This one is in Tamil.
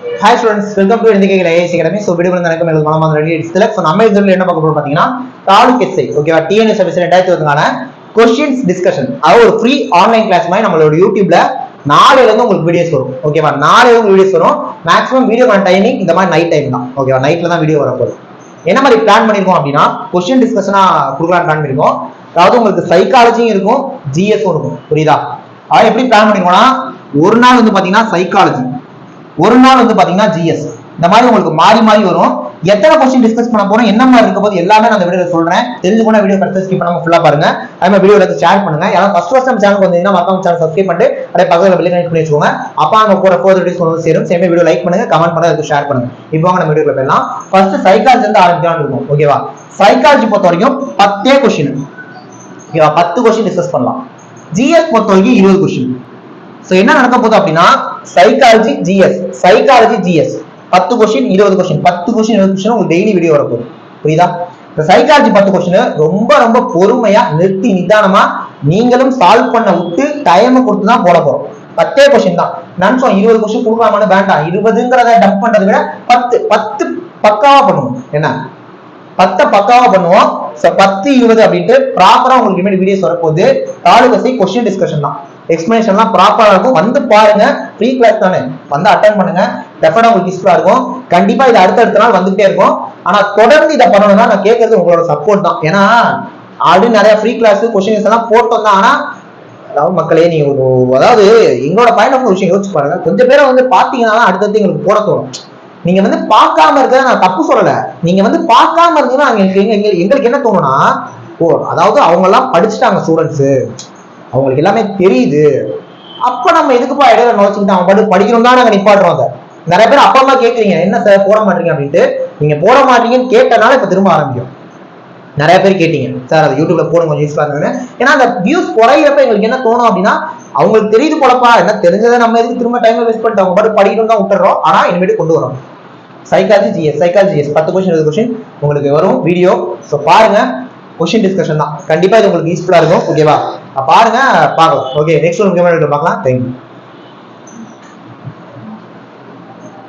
Hi students, welcome to NDK IAS Academy. So video நடக்கும் உங்களுக்கு மனமார்ந்த ரெடி செலக்ட். சோ நம்ம இதுல என்ன பார்க்க போறோம் பாத்தீங்கன்னா தாலுக் எஸ்ஐ ஓகேவா டிஎன்எஸ் சர்வீஸ் 2020க்கான क्वेश्चंस டிஸ்கஷன். அது ஒரு ஃப்ரீ ஆன்லைன் கிளாஸ் மாதிரி நம்மளோட YouTubeல நாளையில இருந்து உங்களுக்கு வீடியோஸ் வரும். ஓகேவா நாளையில உங்களுக்கு வீடியோஸ் வரும். மேக்ஸிமம் வீடியோக்கான டைமிங் இந்த மாதிரி நைட் டைம் தான். ஓகேவா நைட்ல தான் வீடியோ வர போகுது. என்ன மாதிரி பிளான் பண்ணிருக்கோம் அப்படின்னா क्वेश्चन டிஸ்கஷனா குடுக்கலாம் பிளான் பண்ணிருக்கோம். அதாவது உங்களுக்கு சைக்காலஜியும் இருக்கும் ஜிஎஸும் இருக்கும். புரியுதா? அது எப்படி பிளான் பண்ணிருக்கோம்னா ஒரு நாள் வந்து பாத்தீங்கன்னா சைக்காலஜி, ஒரு நாள் வந்து பாத்தீங்கன்னா ஜிஎஸ், இந்த மாதிரி உங்களுக்கு மாறி மாறி வரும். எத்தனை क्वेश्चन டிஸ்கஸ் பண்ண போறோம் என்ன மாதிரி இருக்க போது எல்லாமே நான் இந்த வீடியோல சொல்றேன். தெரிஞ்சு போன வீடியோ கரெக்ட்டா ஸ்கிப் பண்ணாம ஃபுல்லா பாருங்க. அதே மாதிரி வீடியோல ஷேர் பண்ணுங்க. யாராவது ஃபர்ஸ்ட் நம்ம சேனலுக்கு வந்தீங்கன்னா மறக்காம சேனல் சப்ஸ்கிரைப் பண்ணிட்டு அப்படியே பக்கத்துல பெல் ஐகான் பண்ணி வச்சுக்கோங்க. அப்ப அங்க போற ஃபர்தர் வீடியோஸ் உங்களுக்கு சேரும். சேமே வீடியோ லைக் பண்ணுங்க, கமெண்ட் பண்ணுங்க, அதுக்கு ஷேர் பண்ணுங்க. இப்போ வாங்க நம்ம வீடியோக்குள்ள போலாம். ஃபர்ஸ்ட் சைக்காலஜி இருந்து ஆரம்பிக்கலாம்னு இருக்கோம். ஓகேவா சைக்காலஜி பொறுத்த வரைக்கும் 10 क्वेश्चन. ஓகேவா 10 क्वेश्चन டிஸ்கஸ் பண்ணலாம். ஜிஎஸ் பொறுத்த வரைக்கும் 20 क्वेश्चन. சோ என்ன நடக்க போகுது அப்படின்னா psychology GS 10 question 20 question 10 question 20 question உங்களுக்கு டெய்லி வீடியோ வர போகுது. புரியுதா? இந்த சைக்காலஜி 10 क्वेश्चन ரொம்ப ரொம்ப பொறுமையா நிறுத்தி நிதானமா நீங்களும் சால்வ் பண்ண விட்டு டைம் கொடுத்து தான் போட போறோம். 10 क्वेश्चन தான். நான் சொன்ன 20 क्वेश्चन கொடுக்கலாமான்னு வேண்டாம். 20ங்கறத டம்ப் பண்றதை விட 10 பக்காவா பண்ணுவோம். என்ன 10 பக்காவா பண்ணுவோம். 10 20 அப்படின்ட்டு ப்ராப்பரா உங்களுக்கு இனிமேல் வீடியோஸ் வரப்போகுது. தாலுகை क्वेश्चन டிஸ்கஷன் தான். எக்ஸ்பிளனேஷன்லாம் ப்ராப்பரா இருக்கும். வந்து பாருங்க, ஃப்ரீ கிளாஸ் தானே, வந்து அட்டெண்ட் பண்ணுங்க. டெஃபினட்டா உங்களுக்கு யூஸ்ஃபுல்லா இருக்கும். கண்டிப்பா இது அடுத்தடுத்த நாள் வந்துட்டே இருக்கும். ஆனா தொடர்ந்து இதை பண்ணணும்னா நான் கேட்கறது உங்களோட சப்போர்ட் தான். ஏன்னா ஆல்ரெடி நிறைய ஃப்ரீ கிளாஸ் क्वेश्चंस எல்லாம் போட்டோம் தான். ஆனா அதாவது மக்களே நீங்க அதாவது எங்களோட பாயிண்ட் ஆஃப் விஷயம் யோசிச்சு பாருங்க. கொஞ்சம் பேரை வந்து பாத்தீங்கன்னா அடுத்தடுத்து எங்களுக்கு போட தோணும். நீங்க வந்து பார்க்காம இருக்கிறத நான் தப்பு சொல்லல. நீங்க வந்து பார்க்காம இருந்தீங்கன்னா எங்களுக்கு என்ன தோணும்னா அதாவது அவங்க எல்லாம் படிச்சுட்டாங்க ஸ்டூடெண்ட்ஸ், அவங்களுக்கு எல்லாமே தெரியுது. அப்ப நம்ம எதுக்குப்பா இடையில நுழைச்சுக்கிட்டு அவன் பாட்டு படிக்கணும் தான் நாங்க நிப்பாட்டுறோம். சார் நிறைய பேர் அப்பா அம்மா கேட்குறீங்க என்ன சார் போட மாட்டீங்க அப்படின்ட்டு. நீங்க போட மாட்டீங்கன்னு கேட்டனால இப்ப திரும்ப ஆரம்பிக்கும். நிறைய பேர் கேட்டீங்க சார் அதை யூடியூப்ல போடுங்க கொஞ்சம் யூஸ்ஃபுல்லா இருந்தது. ஏன்னா அந்த வியூஸ் குறையிறப்ப எங்களுக்கு என்ன தோணும் அப்படின்னா அவங்களுக்கு தெரியுது போலப்பா, என்ன தெரிஞ்சதை நம்ம எதுக்கு திரும்ப டைம் வேஸ்ட் பண்ணிட்டு அவங்க பாட்டு படிக்கணும் தான் விட்டுறோம். ஆனா இனிமேட்டு கொண்டு வரோம். சைக்காலஜி ஜிஎஸ் 10 क्वेश्चन 20 क्वेश्चन உங்களுக்கு வரும் வீடியோ. ஸோ பாருங்க, क्वेश्चन டிஸ்கஷன் தான். கண்டிப்பா இது உங்களுக்கு யூஸ்ஃபுல்லா இருக்கும். ஓகேவா பாருங்க பார்க்கலாம். ஓகே நெக்ஸ்ட் ஒரு முக்கியமான வீடியோ பார்க்கலாம். தேங்க்யூ.